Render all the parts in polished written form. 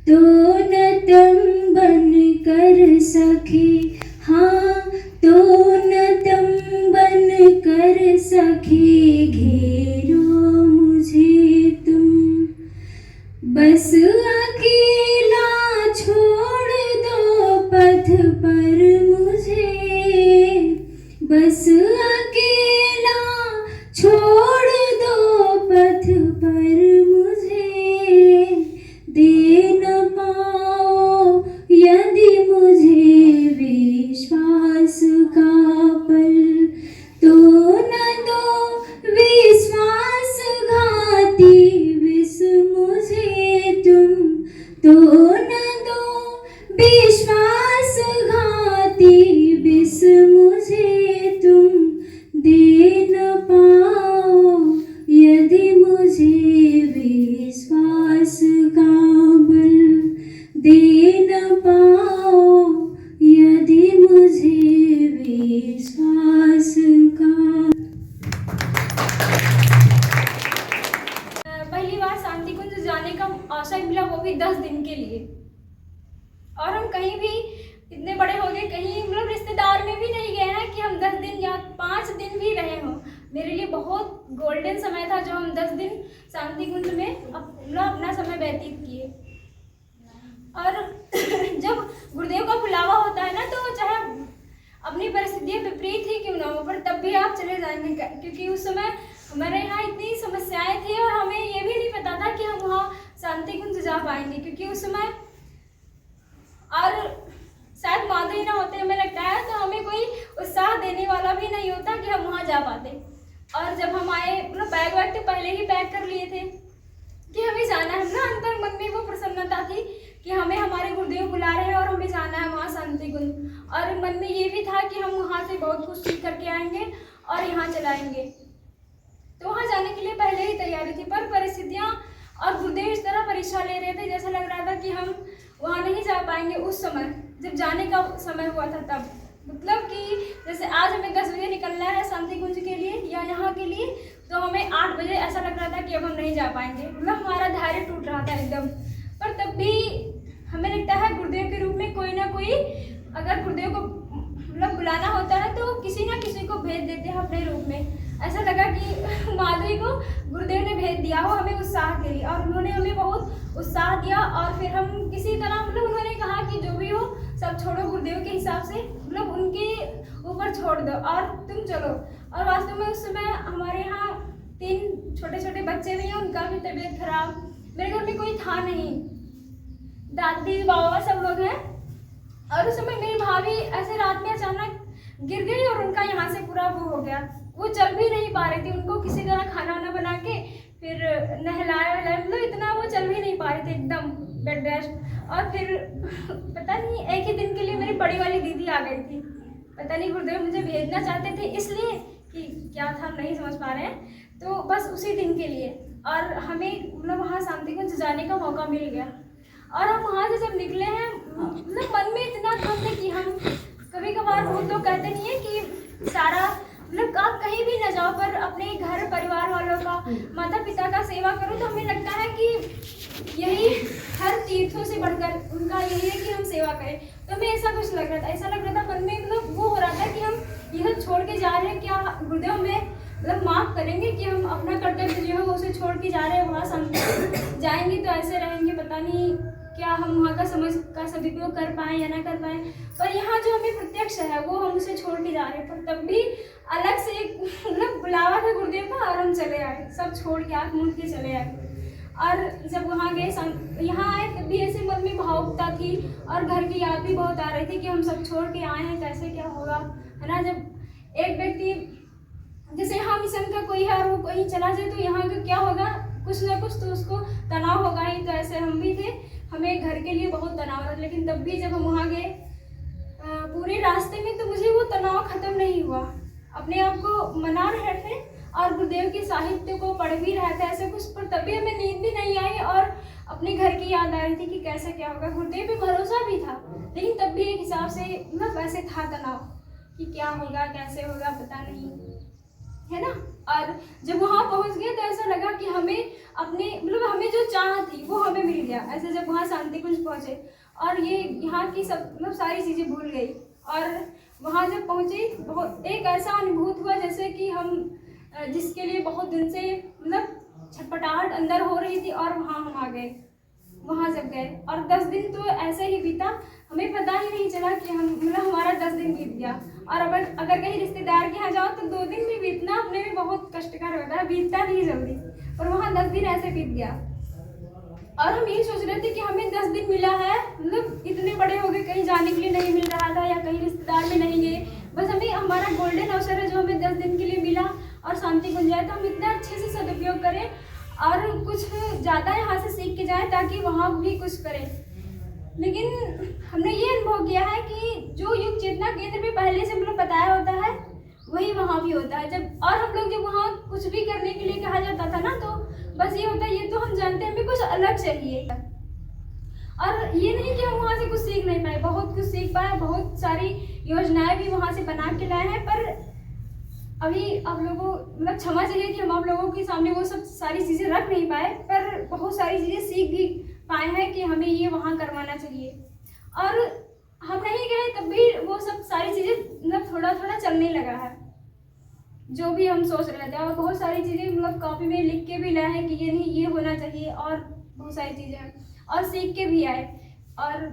तो न तुम बन कर सखे, हाँ तो न तुम बन कर सखे घेरो मुझे तुम। बस अकेला छोड़ दो पथ पर मुझे, बस अकेला छोड़ दो पथ पर मुझे। दे न पाओ यदि मुझे विश्वास का पल, तो न दो विश्वासघाती विष मुझे तुम, तो न दो विश्वासघाती विष मुझे तुम। दे न पाओ यदि मुझे विश्वास का बल, दे न पाओ यदि मुझे विश्वास का। पहली बार शांति कुंज जाने का अवसर मिला, वो भी 10 दिन के लिए। और हम कहीं भी इतने बड़े हो गए, कहीं मतलब रिश्तेदार में भी नहीं गए हैं कि हम 10 दिन या 5 दिन भी रहे हों। मेरे लिए बहुत गोल्डन समय था जो हम 10 दिन शांति कुंज में अपना समय व्यतीत किए। और जब गुरुदेव का बुलावा होता है ना, तो चाहे अपनी परिस्थितियाँ विपरीत ही क्यों ना हो, पर तब भी आप चले जाएंगे, क्योंकि उस समय हमारे यहाँ इतनी समस्याएं थी और हमें ये भी नहीं पता था कि हम वहाँ शांति कुंज जा पाएंगे, क्योंकि उस समय और शायद माधुरी ना होते हमें लगता है, तो हमें कोई उत्साह देने वाला भी नहीं होता कि हम वहाँ जा पाते। और जब हम आए, मतलब बैग वैग तो पहले ही पैक कर लिए थे कि हमें जाना है ना, अंतर मन में वो प्रसन्नता थी कि हमें हमारे गुरुदेव बुला रहे हैं और हमें जाना है वहाँ शांति कुंज। और मन में ये भी था कि हम वहाँ से बहुत कुछ सीख करके आएंगे और यहाँ चलाएंगे। तो वहाँ जाने के लिए पहले ही तैयारी थी, पर परिस्थितियाँ और गुरुदेव इस तरह परीक्षा ले रहे थे, जैसा लग रहा था कि हम वहाँ नहीं जा पाएंगे। उस समय जब जाने का समय हुआ था तब, मतलब कि जैसे आज हमें 10 बजे निकलना है शांति कुंज के लिए या यहाँ के लिए, तो हमें 8 बजे ऐसा लग रहा था कि अब हम नहीं जा पाएंगे। मतलब हमारा धैर्य टूट रहा था एकदम। पर तब भी हमें लगता है गुरुदेव के रूप में कोई ना कोई, अगर गुरुदेव को मतलब बुलाना होता है तो किसी ना किसी को भेज देते हैं अपने रूप में। ऐसा लगा कि माधुरी को गुरुदेव ने भेज दिया हो हमें उत्साह के लिए, और उन्होंने हमें बहुत उत्साह दिया। और फिर हम किसी तरह, मतलब उन्होंने कहा कि जो भी हो सब छोड़ो, गुरुदेव के हिसाब से मतलब उनके ऊपर छोड़ दो और तुम चलो। और वास्तव में उस समय हमारे यहाँ 3 छोटे छोटे बच्चे भी हैं, उनका भी तबीयत खराब, मेरे घर में कोई था नहीं, दादी बाबा सब लोग हैं। और उस समय मेरी भाभी ऐसे रात में अचानक गिर गई और उनका यहाँ से पूरा वो हो गया, वो चल भी नहीं पा रही थी। उनको किसी तरह खाना वाना बना के फिर नहलाया वहलाया, मतलब इतना वो चल भी नहीं पा रही थी, एकदम बेड रेस्ट। और फिर पता नहीं एक ही दिन के लिए मेरी बड़ी वाली दीदी आ गई थी, पता नहीं गुरुदेव मुझे भेजना चाहते थे इसलिए कि क्या था नहीं समझ पा रहे हैं, तो बस उसी दिन के लिए। और हमें मतलब वहाँ शांति कुंज जाने का मौका मिल गया। और हम वहाँ से जब निकले हैं, मतलब मन में इतना था कि हम कभी कभार वो तो कहते नहीं है कि सारा मतलब आप कहीं भी न जाओ पर अपने घर परिवार वालों का, माता पिता का सेवा करो, तो हमें लगता है कि यही हर तीर्थों से बढ़कर उनका यही है कि हम सेवा करें। तो हमें ऐसा कुछ लग रहा था, ऐसा लग रहा था मन में, मतलब वो हो रहा था कि हम यह छोड़ के जा रहे हैं, क्या गुरुदेव हमें मतलब माफ़ करेंगे कि हम अपना कर्तव्य जो है वो उसे छोड़ के जा रहे हैं, वहाँ हम जाएंगे तो ऐसे रहेंगे, पता नहीं क्या हम वहाँ का समय का सदुपयोग कर पाएँ या ना कर पाएँ। पर यहाँ जो हमें प्रत्यक्ष है वो हम उसे छोड़ के जा रहे हैं। पर तब भी अलग से एक मतलब बुलावा था गुरुदेव का और हम चले आए, सब छोड़ के आँख मूंद के चले आए। और जब वहाँ गए, यहाँ आए तब भी ऐसे मन में भावुकता थी और घर की याद भी बहुत आ रही थी कि हम सब छोड़ के आए हैं, कैसे क्या होगा, है ना। जब एक व्यक्ति जैसे यहाँ मिशन का कोई है और वो कहीं चला जाए तो यहाँ का क्या होगा, कुछ ना कुछ तो उसको तनाव होगा ही। तो ऐसे हम भी थे, हमें घर के लिए बहुत तनाव था, लेकिन तब भी जब हम वहाँ गए पूरे रास्ते में तो मुझे वो तनाव खत्म नहीं हुआ। अपने आप को मना रहे थे और गुरुदेव के साहित्य को पढ़ भी रहे थे ऐसे कुछ, पर तभी हमें नींद भी नहीं आई और अपने घर की याद आ रही थी कि कैसे क्या होगा। गुरुदेव पे भरोसा भी था, लेकिन तब भी एक हिसाब से मतलब वैसे था तनाव कि क्या होगा कैसे होगा पता नहीं। है ना। और जब वहाँ पहुँच गए तो ऐसा लगा कि हमें अपने मतलब हमें जो चाह थी वो हमें मिल गया। ऐसे जब वहाँ शांति कुंज पहुँचे और ये यहाँ की सब मतलब सारी चीज़ें भूल गई, और वहाँ जब पहुँची बहुत एक ऐसा अनुभूत हुआ जैसे कि हम जिसके लिए बहुत दिन से मतलब छटपटाहट अंदर हो रही थी, और वहाँ हम आ गए। वहाँ जब गए और 10 दिन तो ऐसे ही बीता, हमें पता ही नहीं चला कि हम मतलब हमारा 10 दिन बीत गया। और अगर कहीं रिश्तेदार के यहाँ जाओ तो 2 दिन भी बीतना अपने में बहुत कष्टकर होता है, बीतता नहीं जल्दी, और वहाँ 10 दिन ऐसे बीत गया। और हम यही सोच रहे थे कि हमें 10 दिन मिला है, मतलब इतने बड़े हो गए, कहीं जाने के लिए नहीं मिल रहा था या कहीं रिश्तेदार में नहीं गए, बस हमें हमारा गोल्डन अवसर है जो हमें 10 दिन के लिए मिला और शांति कुंज जाए, तो हम इतना अच्छे से सदुपयोग करें और कुछ ज़्यादा यहाँ से सीख के जाएं ताकि वहाँ भी कुछ करें। लेकिन हमने ये अनुभव किया है कि जो युग चेतना केंद्र में पहले से मतलब बताया होता है वही वहाँ भी होता है। जब और हम लोग जब वहाँ कुछ भी करने के लिए कहा जाता था ना, तो बस ये होता है ये तो हम जानते हैं हमें कुछ अलग चाहिए। और ये नहीं कि हम वहाँ से कुछ सीख नहीं पाए, बहुत कुछ सीख पाए, बहुत सारी योजनाएं भी वहाँ से बना के लाए हैं, पर अभी आप लोगों मतलब क्षमा चाहिए कि हम आप लोगों के सामने वो सब सारी चीज़ें रख नहीं पाए, पर बहुत सारी चीज़ें सीख भी पाए हैं कि हमें ये वहाँ करवाना चाहिए। और हम नहीं गए तब भी वो सब सारी चीज़ें मतलब थोड़ा थोड़ा चलने लगा है जो भी हम सोच रहे थे, और बहुत सारी चीज़ें मतलब कॉपी में लिख के भी लाए हैं कि ये नहीं ये होना चाहिए, और बहुत सारी चीज़ें हैं और सीख के भी आए। और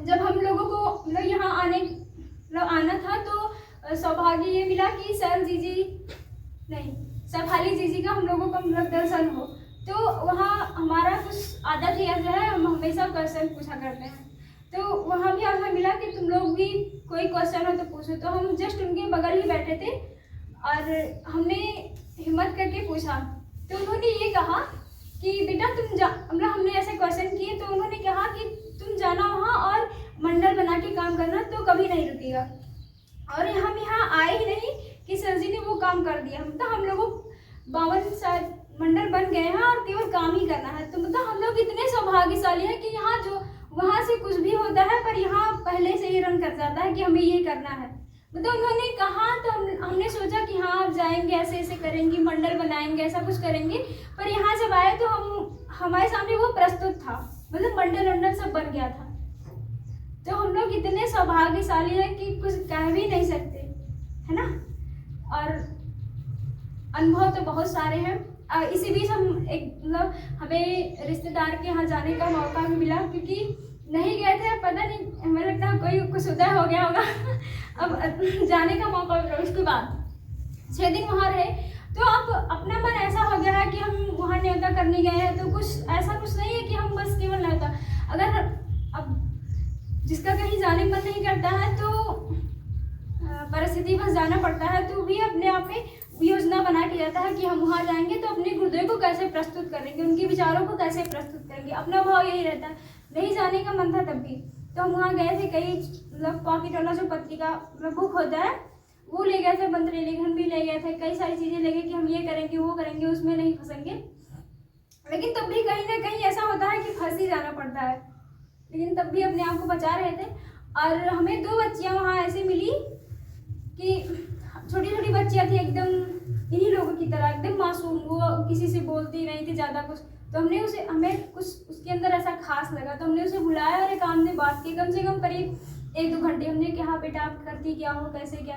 जब हम लोगों को मतलब यहाँ आना था तो सौभाग्य ये मिला कि सफाली जीजी का हम लोगों का मतलब दर्शन हो, तो वहाँ हमारा कुछ आदत ही ऐसा है, हम हमेशा क्वेश्चन पूछा करते हैं, तो वहाँ भी अवसर मिला कि तुम लोग भी कोई क्वेश्चन हो तो पूछो। तो हम जस्ट उनके बगल ही बैठे थे और हमने हिम्मत करके पूछा, तो उन्होंने ये कहा कि बेटा मतलब हमने ऐसे क्वेश्चन किए तो उन्होंने कहा कि तुम जाना वहाँ और मंडल बना के काम करना तो कभी नहीं रुकेगा। और हम यहाँ आए ही नहीं कि सर जी ने वो काम कर दिया, मतलब हम लोगों 52 मंडल बन गए हैं और केवल काम ही करना है। तो मतलब हम लोग इतने सौभाग्यशाली हैं कि यहाँ जो वहाँ से कुछ भी होता है पर यहाँ पहले से ही रन कर जाता है कि हमें ये करना है। मतलब उन्होंने कहा तो हमने सोचा कि हाँ अब जाएंगे ऐसे ऐसे करेंगे, मंडल बनाएंगे, ऐसा कुछ करेंगे, पर यहाँ जब आए तो हमारे सामने वो प्रस्तुत था, मतलब मंडल सब बन गया था। तो हम लोग इतने सौभाग्यशाली हैं कि कुछ कह भी नहीं सकते, है ना। और अनुभव तो बहुत सारे हैं। इसी बीच हम मतलब हमें रिश्तेदार के यहाँ जाने का मौका भी मिला, क्योंकि नहीं गए थे, पता नहीं हमें लगता है कोई कुछ उदय हो गया होगा अब जाने का मौका मिला। उसके बाद 6 दिन वहाँ रहे तो अब अपना मन ऐसा हो गया है कि हम वहाँ न्योता करने गए हैं, तो कुछ ऐसा कुछ नहीं है कि हम बस केवल न्योता, अगर अब जिसका कहीं जाने मन नहीं करता है तो परिस्थिति बस जाना पड़ता है, तो भी अपने आप में योजना बना के जाता है कि हम वहाँ जाएंगे तो अपने गुरुदेव को कैसे प्रस्तुत करेंगे, उनके विचारों को कैसे प्रस्तुत करेंगे। अपना भाव यही रहता है। नहीं जाने का मन था तब भी, तो हम वहाँ गए थे। कई मतलब पॉकेट वाला जो पत्रिका मतलब बुक होता है वो ले गए थे, मंत्र लेखन भी ले गए थे, कई सारी चीज़ें ले गए कि हम ये करेंगे वो करेंगे, उसमें नहीं फंसेंगे। लेकिन तब भी कहीं ना कहीं ऐसा होता है कि फंस ही जाना पड़ता है, लेकिन तब भी अपने आप को बचा रहे थे। और हमें 2 बच्चियाँ वहाँ ऐसे मिली कि छोटी छोटी बच्चियाँ थी, एकदम इन्हीं लोगों की तरह, एकदम मासूम, वो किसी से बोलती नहीं थी ज़्यादा कुछ। तो हमें कुछ उसके अंदर ऐसा खास लगा, तो हमने उसे बुलाया और एक काम से बात की, कम से कम करीब 1-2 घंटे। हमने कहा बेटा आप करती क्या हो, कैसे क्या,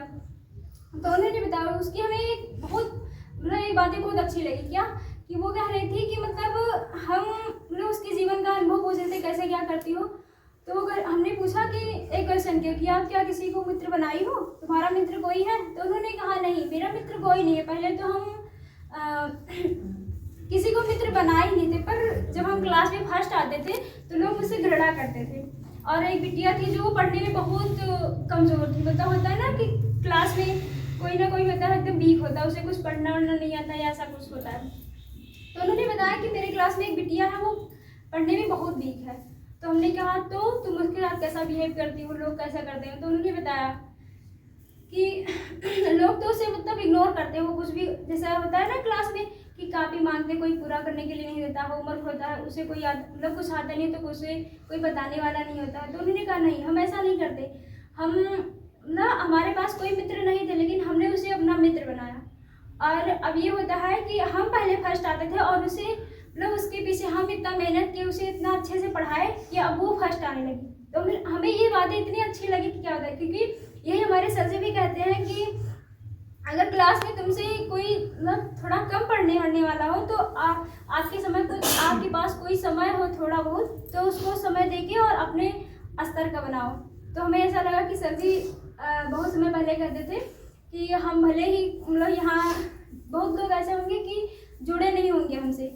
तो उन्होंने बताया। उसकी हमें एक बहुत मतलब ये बातें बहुत अच्छी लगी क्या कि वो कह रही थी कि मतलब हम मतलब उसके जीवन का अनुभव पूछ रहे थे कैसे क्या करती हो। तो हमने पूछा कि एक क्वेश्चन किया कि आप क्या किसी को मित्र बनाई हो, तुम्हारा मित्र कोई है? तो उन्होंने कहा नहीं मेरा मित्र कोई नहीं है। पहले तो हम किसी को मित्र बनाए ही नहीं थे, पर जब हम क्लास में फर्स्ट आते थे तो लोग मुझसे घृणा करते थे। और एक बिटिया थी जो पढ़ने में बहुत कमज़ोर थी, मतलब होता है ना कि क्लास में कोई ना कोई होता है एकदम वीक होता है, उसे कुछ पढ़ना वढ़ना नहीं आता या ऐसा कुछ होता है। तो उन्होंने बताया कि मेरे क्लास में एक बिटिया है वो पढ़ने में बहुत वीक है। तो हमने कहा तो तुम उसके साथ कैसा बिहेव करती हो, लोग कैसा करते हैं? तो उन्होंने बताया कि लोग तो उसे मतलब इग्नोर करते हैं, वो कुछ भी जैसा होता है ना क्लास में कि कापी मांगते, कोई पूरा करने के लिए नहीं देता, होमवर्क होता है उसे कोई मतलब कुछ आता नहीं तो उसे कोई बताने वाला नहीं होता है। तो उन्होंने कहा नहीं हम ऐसा नहीं करते, हम ना हमारे पास कोई मित्र नहीं थे, लेकिन हमने उसे अपना मित्र बनाया। और अब ये होता है कि हम पहले फर्स्ट आते थे और उसे मतलब उसके पीछे हम इतना मेहनत किए, उसे इतना अच्छे से पढ़ाए कि अब वो फर्स्ट आने लगी। तो हमें ये बातें इतनी अच्छी लगी कि क्या होता है, क्योंकि यही हमारे सर जी भी कहते हैं कि अगर क्लास में तुमसे कोई मतलब थोड़ा कम पढ़ने वढ़ने वाला हो तो आपके समय को आपके पास कोई समय हो थोड़ा बहुत, तो उसको समय देके और अपने स्तर का बनाओ। तो हमें ऐसा लगा कि सर जी बहुत समय पहले कहते थे कि हम भले ही मतलब यहाँ बहुत लोग ऐसे होंगे कि जुड़े नहीं होंगे हमसे,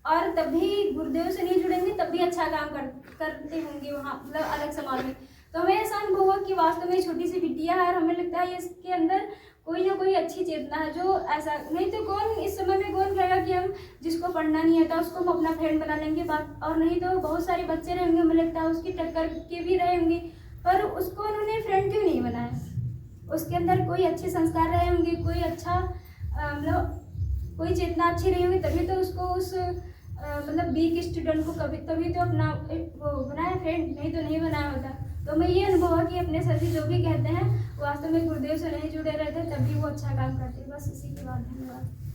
और तब भी गुरुदेव से नहीं जुड़ेंगे तब भी अच्छा काम करते होंगे वहाँ मतलब अलग समाज में। तो हमें ऐसा अनुभव हुआ कि वास्तव में छोटी सी बिटिया है और हमें लगता है इसके अंदर कोई ना कोई अच्छी चेतना है जो ऐसा, नहीं तो कौन इस समय में कौन कहेगा कि हम जिसको पढ़ना नहीं आता उसको हम अपना फ्रेंड बना लेंगे बात, और नहीं तो बहुत सारे बच्चे रहेंगे हमें लगता है उसकी टक्कर के भी रहे होंगे, पर उसको उन्होंने फ्रेंड क्यों नहीं बनाया? उसके अंदर कोई अच्छे संस्कार रहे होंगे, कोई अच्छा मतलब कोई चेतना अच्छी रही होगी, तभी तो उसको उस मतलब वीक स्टूडेंट को तभी तो अपना वो बनाया फ्रेंड, नहीं तो नहीं बनाया होता। तो मैं ये अनुभव हुआ कि अपने सर जी जो भी कहते हैं वास्तव में गुरुदेव से नहीं जुड़े रहते तब भी वो अच्छा काम करते। बस इसी के बाद धन्यवाद।